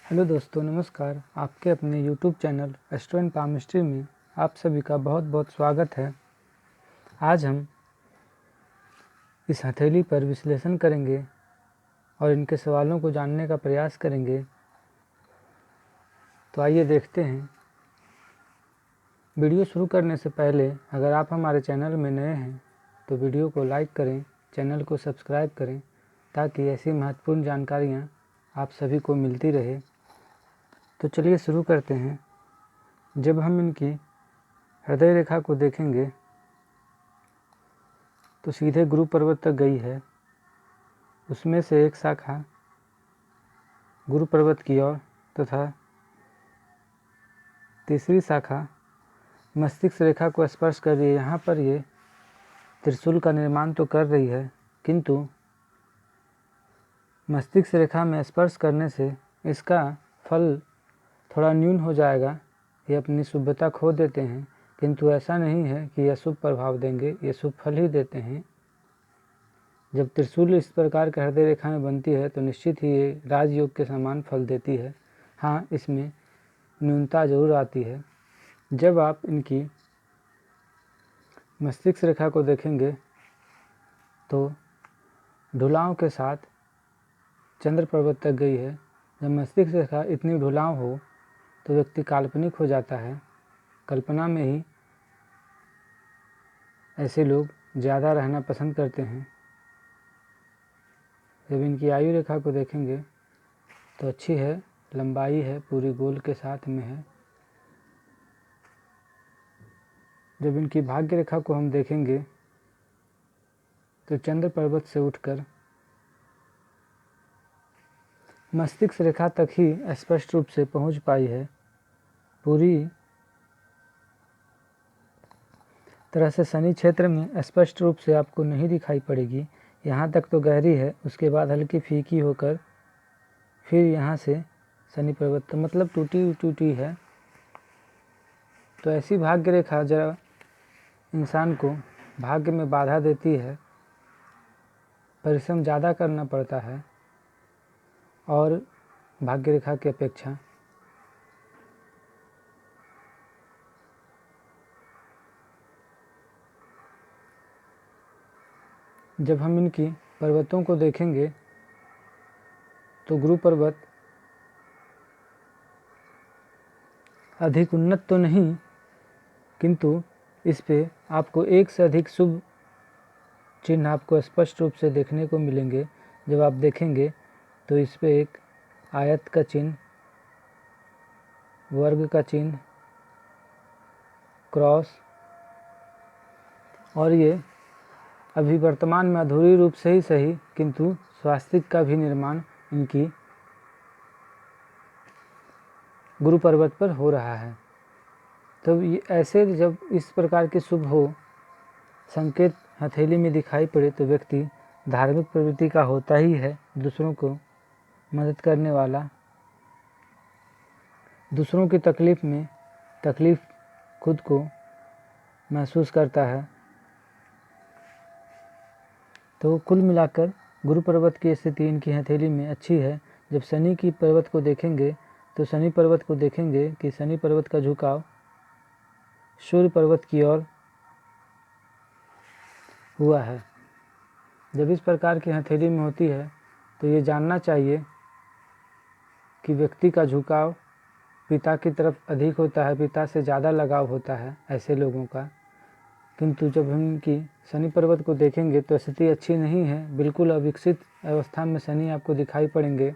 Hello दोस्तों, नमस्कार। आपके अपने YouTube channel astro and palmistry में आप सभी का बहुत बहुत स्वागत है। आज हम इस हथेली पर विश्लेषण करेंगे और इनके सवालों को जानने का प्रयास करेंगे। तो आइए देखते हैं। वीडियो शुरू करने से पहले अगर आप हमारे चैनल में नए हैं तो वीडियो को लाइक करें, चैनल को सब्सक्राइब करें ताकि ऐसी महत्वपूर्ण जानकारियाँ आप सभी को मिलती रहे। तो चलिए शुरू करते हैं। जब हम इनकी हृदय रेखा को देखेंगे तो सीधे गुरु पर्वत तक गई है। उसमें से एक शाखा गुरु पर्वत की ओर तथा तीसरी शाखा मस्तिष्क रेखा को स्पर्श कर रही है। यहाँ पर ये त्रिशूल का निर्माण तो कर रही है, किंतु मस्तिष्क रेखा में स्पर्श करने से इसका फल थोड़ा न्यून हो जाएगा। ये अपनी शुभ्रता खो देते हैं, किंतु ऐसा नहीं है कि यह शुभ प्रभाव देंगे, ये शुभ फल ही देते हैं। जब त्रिशूल इस प्रकार के हृदय रेखा में बनती है तो निश्चित ही ये राजयोग के समान फल देती है। हाँ, इसमें न्यूनता जरूर आती है। जब आप इनकी मस्तिष्क रेखा को देखेंगे तो ढुलाव के साथ चंद्र पर्वत तक गई है। जब मस्तिष्क रेखा इतनी ढुलाव हो तो व्यक्ति काल्पनिक हो जाता है। कल्पना में ही ऐसे लोग ज़्यादा रहना पसंद करते हैं। जब इनकी आयु रेखा को देखेंगे तो अच्छी है, लंबाई है, पूरी गोल के साथ में है। जब इनकी भाग्य रेखा को हम देखेंगे तो चंद्र पर्वत से उठकर मस्तिष्क रेखा तक ही स्पष्ट रूप से पहुंच पाई है। पूरी तरह से शनि क्षेत्र में स्पष्ट रूप से आपको नहीं दिखाई पड़ेगी। यहाँ तक तो गहरी है, उसके बाद हल्की फीकी होकर फिर यहाँ से शनि पर्वत मतलब टूटी टूटी है। तो ऐसी भाग्य रेखा जरा इंसान को भाग्य में बाधा देती है। परिश्रम ज़्यादा करना पड़ता है और भाग्य रेखा की अपेक्षा। जब हम इनकी पर्वतों को देखेंगे तो गुरु पर्वत अधिक उन्नत तो नहीं, किंतु इस पे आपको एक से अधिक शुभ चिन्ह आपको स्पष्ट रूप से देखने को मिलेंगे। जब आप देखेंगे तो इस पे एक आयत का चिन्ह, वर्ग का चिन्ह, क्रॉस, और ये अभी वर्तमान में अधूरी रूप से ही सही किंतु स्वास्तिक का भी निर्माण इनकी गुरु पर्वत पर हो रहा है। तो ये ऐसे जब इस प्रकार के शुभ हो संकेत हथेली में दिखाई पड़े तो व्यक्ति धार्मिक प्रवृत्ति का होता ही है, दूसरों को मदद करने वाला, दूसरों की तकलीफ़ में तकलीफ़ खुद को महसूस करता है। तो कुल मिलाकर गुरु पर्वत की स्थिति इनकी हथेली में अच्छी है। जब शनि की पर्वत को देखेंगे तो शनि पर्वत को देखेंगे कि शनि पर्वत का झुकाव सूर्य पर्वत की ओर हुआ है। जब इस प्रकार की हथेली में होती है तो ये जानना चाहिए कि व्यक्ति का झुकाव पिता की तरफ अधिक होता है, पिता से ज़्यादा लगाव होता है ऐसे लोगों का। किंतु जब हम इनकी शनि पर्वत को देखेंगे तो स्थिति अच्छी नहीं है, बिल्कुल अविकसित अवस्था में शनि आपको दिखाई पड़ेंगे,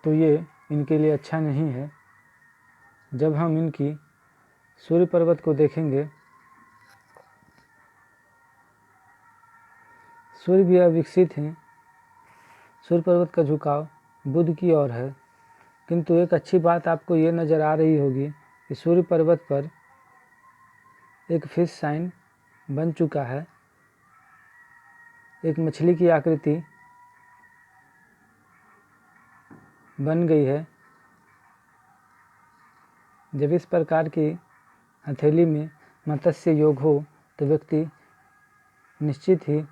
तो ये इनके लिए अच्छा नहीं है। जब हम इनकी सूर्य पर्वत को देखेंगे, सूर्य भी अविकसित हैं, सूर्य पर्वत का झुकाव बुध की ओर है। किंतु एक अच्छी बात आपको ये नज़र आ रही होगी कि सूर्य पर्वत पर एक फिश साइन बन चुका है, एक मछली की आकृति बन गई है। जब इस प्रकार की हथेली में मत्स्य योग हो तो व्यक्ति निश्चित ही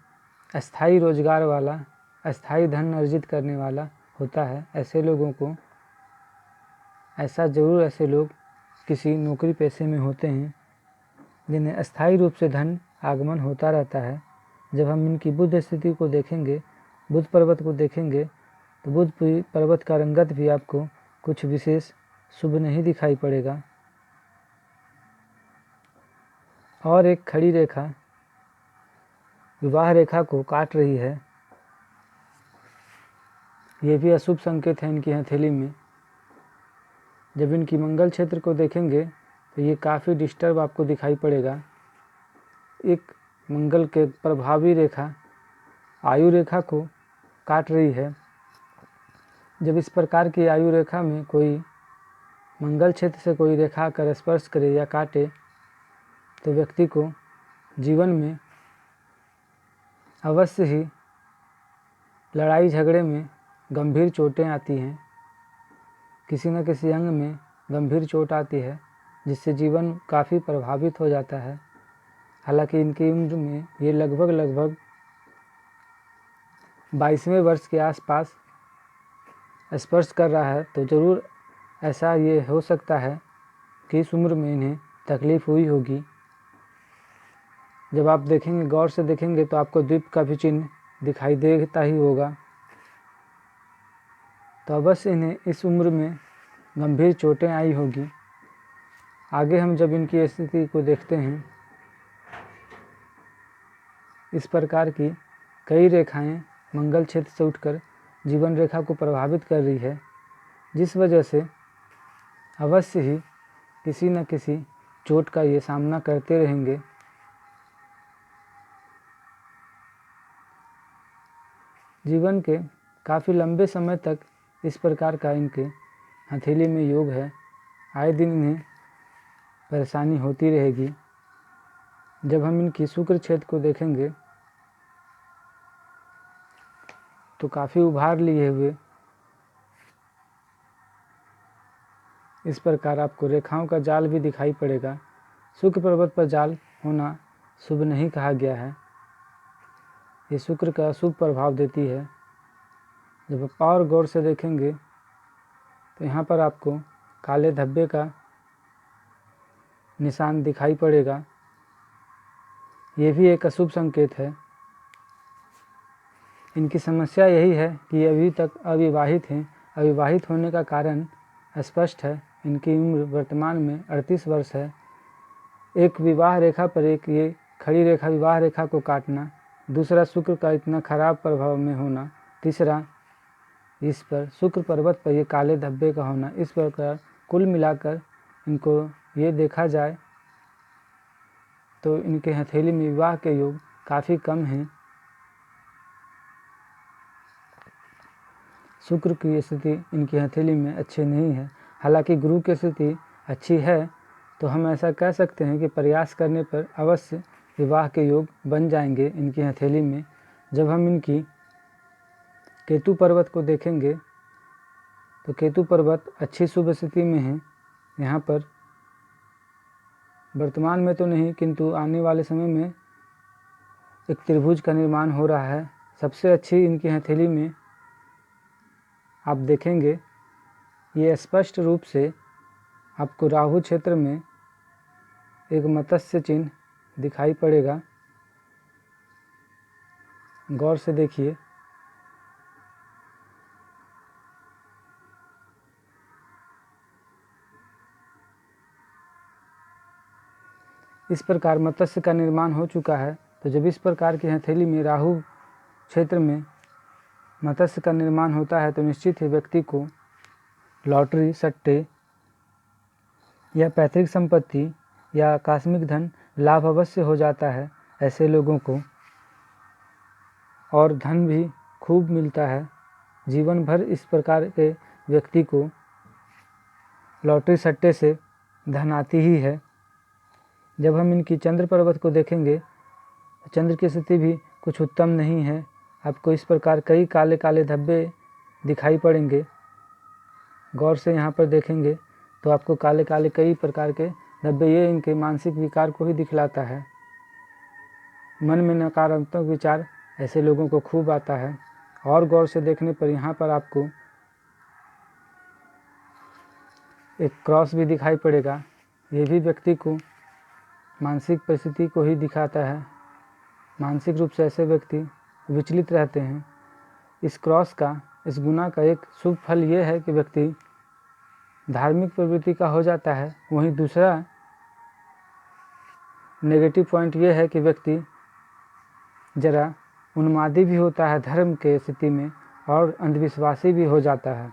अस्थाई रोजगार वाला, अस्थाई धन अर्जित करने वाला होता है, ऐसे लोगों को ऐसे लोग किसी नौकरी पेशे में होते हैं जिन्हें अस्थायी रूप से धन आगमन होता रहता है। जब हम इनकी बुध स्थिति को देखेंगे, बुध पर्वत को देखेंगे, तो बुध पर्वत का रंगत भी आपको कुछ विशेष शुभ नहीं दिखाई पड़ेगा। और एक खड़ी रेखा विवाह रेखा को काट रही है, ये भी अशुभ संकेत है इनकी हथेली में। जब इनकी मंगल क्षेत्र को देखेंगे तो ये काफ़ी डिस्टर्ब आपको दिखाई पड़ेगा। एक मंगल के प्रभावी रेखा आयु रेखा को काट रही है। जब इस प्रकार की आयु रेखा में कोई मंगल क्षेत्र से कोई रेखा कर स्पर्श करे या काटे तो व्यक्ति को जीवन में अवश्य ही लड़ाई झगड़े में गंभीर चोटें आती हैं, किसी न किसी अंग में गंभीर चोट आती है, जिससे जीवन काफ़ी प्रभावित हो जाता है। हालांकि इनकी उम्र में ये लगभग 22वें वर्ष के आसपास स्पर्श कर रहा है, तो ज़रूर ऐसा ये हो सकता है कि इस उम्र में इन्हें तकलीफ़ हुई होगी। जब आप देखेंगे, गौर से देखेंगे, तो आपको द्वीप का भी चिन्ह दिखाई देता ही होगा। तो अवश्य इन्हें इस उम्र में गंभीर चोटें आई होगी। आगे हम जब इनकी स्थिति को देखते हैं, इस प्रकार की कई रेखाएं मंगल क्षेत्र से उठकर जीवन रेखा को प्रभावित कर रही है, जिस वजह से अवश्य ही किसी न किसी चोट का ये सामना करते रहेंगे। जीवन के काफ़ी लंबे समय तक इस प्रकार का इनके हथेली में योग है। आए दिन इन्हें परेशानी होती रहेगी। जब हम इनकी शुक्र क्षेत्र को देखेंगे तो काफ़ी उभार लिए हुए इस प्रकार आपको रेखाओं का जाल भी दिखाई पड़ेगा। शुक्र पर्वत पर जाल होना शुभ नहीं कहा गया है, ये शुक्र का शुभ प्रभाव देती है। जब आप और गौर से देखेंगे तो यहाँ पर आपको काले धब्बे का निशान दिखाई पड़ेगा, ये भी एक अशुभ संकेत है। इनकी समस्या यही है कि अभी तक अविवाहित हैं। अविवाहित होने का कारण स्पष्ट है। इनकी उम्र वर्तमान में 38 वर्ष है। एक विवाह रेखा पर एक ये खड़ी रेखा विवाह रेखा को काटना, दूसरा शुक्र का इतना खराब प्रभाव में होना, तीसरा इस पर शुक्र पर्वत पर ये काले धब्बे का होना, इस प्रकार कुल मिलाकर इनको ये देखा जाए तो इनके हथेली में विवाह के योग काफ़ी कम हैं। शुक्र की स्थिति इनकी हथेली में अच्छी नहीं है। हालांकि गुरु की स्थिति अच्छी है, तो हम ऐसा कह सकते हैं कि प्रयास करने पर अवश्य विवाह के योग बन जाएंगे इनकी हथेली में। जब हम इनकी केतु पर्वत को देखेंगे तो केतु पर्वत अच्छी शुभ स्थिति में है। यहाँ पर वर्तमान में तो नहीं, किंतु आने वाले समय में एक त्रिभुज का निर्माण हो रहा है। सबसे अच्छी इनकी हथेली में आप देखेंगे ये स्पष्ट रूप से आपको राहु क्षेत्र में एक मत्स्य चिन्ह दिखाई पड़ेगा। गौर से देखिए, इस प्रकार मत्स्य का निर्माण हो चुका है। तो जब इस प्रकार की हथेली में राहु क्षेत्र में मत्स्य का निर्माण होता है तो निश्चित ही व्यक्ति को लॉटरी, सट्टे या पैतृक संपत्ति या आकस्मिक धन लाभ अवश्य हो जाता है ऐसे लोगों को, और धन भी खूब मिलता है। जीवन भर इस प्रकार के व्यक्ति को लॉटरी सट्टे से धन आती ही है। जब हम इनकी चंद्र पर्वत को देखेंगे तो चंद्र की स्थिति भी कुछ उत्तम नहीं है। आपको इस प्रकार कई काले काले धब्बे दिखाई पड़ेंगे। गौर से यहाँ पर देखेंगे तो आपको काले काले कई प्रकार के धब्बे, ये इनके मानसिक विकार को ही दिखलाता है। मन में नकारात्मक विचार ऐसे लोगों को खूब आता है। और गौर से देखने पर यहाँ पर आपको एक क्रॉस भी दिखाई पड़ेगा। ये भी व्यक्ति को मानसिक परिस्थिति को ही दिखाता है। मानसिक रूप से ऐसे व्यक्ति विचलित रहते हैं। इस क्रॉस का, इस गुना का एक शुभ फल ये है कि व्यक्ति धार्मिक प्रवृत्ति का हो जाता है। वहीं दूसरा नेगेटिव पॉइंट ये है कि व्यक्ति जरा उन्मादी भी होता है धर्म के स्थिति में और अंधविश्वासी भी हो जाता है।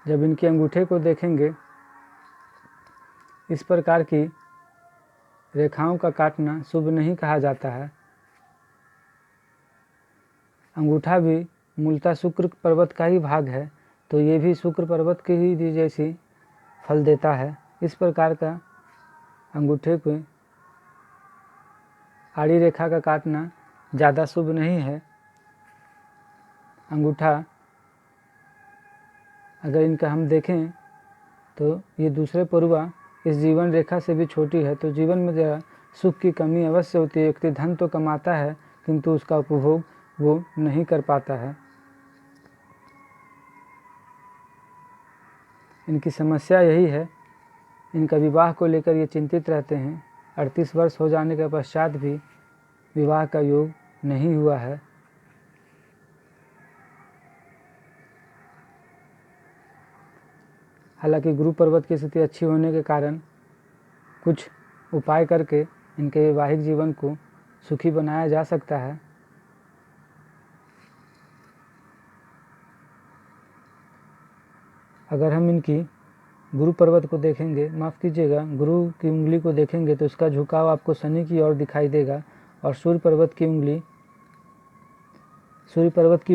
जब इनके अंगूठे को देखेंगे, इस प्रकार की रेखाओं का काटना शुभ नहीं कहा जाता है। अंगूठा भी मूलतः शुक्र पर्वत का ही भाग है, तो ये भी शुक्र पर्वत की ही जैसी फल देता है। इस प्रकार का अंगूठे पे आड़ी रेखा का काटना ज़्यादा शुभ नहीं है। अंगूठा अगर इनका हम देखें तो ये दूसरे पुरवा इस जीवन रेखा से भी छोटी है, तो जीवन में ज़रा सुख की कमी अवश्य होती है। व्यक्ति धन तो कमाता है किंतु उसका उपभोग वो नहीं कर पाता है। इनकी समस्या यही है, इनका विवाह को लेकर ये चिंतित रहते हैं। 38 वर्ष हो जाने के पश्चात भी विवाह का योग नहीं हुआ है। हालांकि गुरु पर्वत की स्थिति अच्छी होने के कारण कुछ उपाय करके इनके वैवाहिक जीवन को सुखी बनाया जा सकता है। अगर हम इनकी गुरु पर्वत को देखेंगे, माफ़ कीजिएगा, गुरु की उंगली को देखेंगे तो उसका झुकाव आपको शनि की ओर दिखाई देगा और सूर्य पर्वत की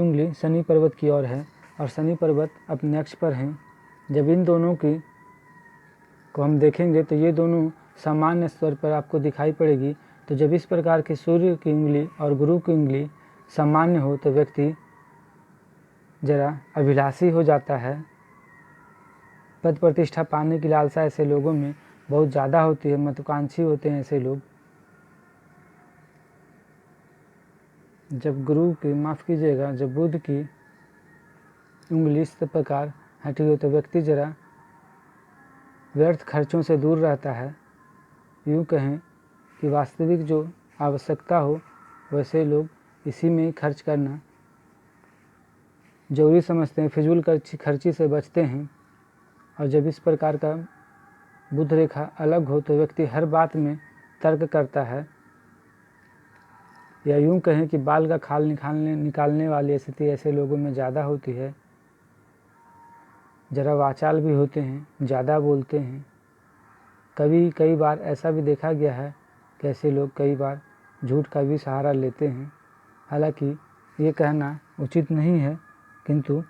उंगली शनि पर्वत की ओर है और शनि पर्वत अपने अक्ष पर हैं। जब इन दोनों को हम देखेंगे तो ये दोनों सामान्य स्तर पर आपको दिखाई पड़ेगी। तो जब इस प्रकार की सूर्य की उंगली और गुरु की उंगली सामान्य हो तो व्यक्ति जरा अभिलाषी हो जाता है। पद प्रतिष्ठा पाने की लालसा ऐसे लोगों में बहुत ज़्यादा होती है, महत्वाकांक्षी होते हैं ऐसे लोग। जब जब बुध की उंगली इस प्रकार हटी हो तो व्यक्ति जरा व्यर्थ खर्चों से दूर रहता है। यूँ कहें कि वास्तविक जो आवश्यकता हो वैसे लोग इसी में खर्च करना जरूरी समझते हैं, फिजूल खर्ची से बचते हैं। और जब इस प्रकार का बुध रेखा अलग हो तो व्यक्ति हर बात में तर्क करता है, या यूँ कहें कि बाल का खाल निकालने वाली स्थिति ऐसे लोगों में ज़्यादा होती है। जरा वाचाल भी होते हैं, ज़्यादा बोलते हैं। कई बार ऐसा भी देखा गया है कि ऐसे लोग कई बार झूठ का भी सहारा लेते हैं। हालांकि ये कहना उचित नहीं है, किंतु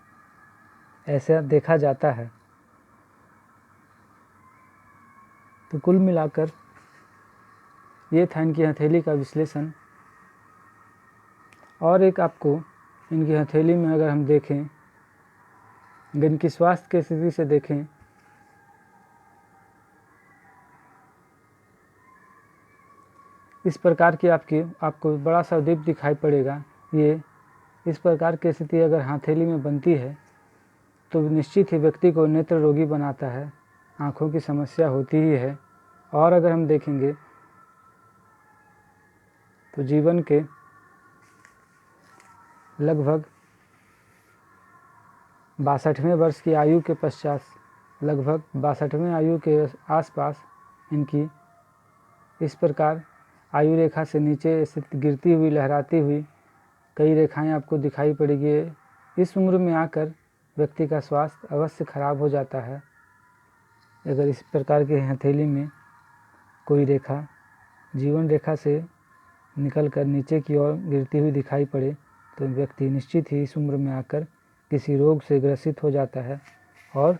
ऐसा देखा जाता है। तो कुल मिलाकर ये था इनकी हथेली का विश्लेषण। और एक आपको इनकी हथेली में अगर हम देखें, इनकी स्वास्थ्य की स्थिति से देखें, इस प्रकार की आपको बड़ा सा दीप दिखाई पड़ेगा। ये इस प्रकार की स्थिति अगर हथेली में बनती है तो निश्चित ही व्यक्ति को नेत्र रोगी बनाता है, आँखों की समस्या होती ही है। और अगर हम देखेंगे तो जीवन के लगभग 62वें वर्ष की आयु के पश्चात, लगभग 62वें आयु के आसपास इनकी इस प्रकार आयु रेखा से नीचे स्थित गिरती हुई, लहराती हुई कई रेखाएं आपको दिखाई पड़ेगी। इस उम्र में आकर व्यक्ति का स्वास्थ्य अवश्य खराब हो जाता है। अगर इस प्रकार की हथेली में कोई रेखा जीवन रेखा से निकलकर नीचे की ओर गिरती हुई दिखाई पड़े तो व्यक्ति निश्चित ही इस उम्र में आकर किसी रोग से ग्रसित हो जाता है और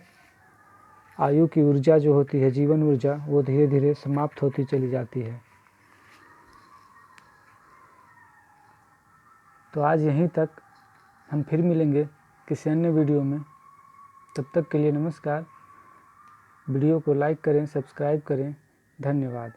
आयु की ऊर्जा जो होती है, जीवन ऊर्जा, वो धीरे धीरे समाप्त होती चली जाती है। तो आज यहीं तक, हम फिर मिलेंगे किसी अन्य वीडियो में। तब तक के लिए नमस्कार। वीडियो को लाइक करें, सब्सक्राइब करें। धन्यवाद।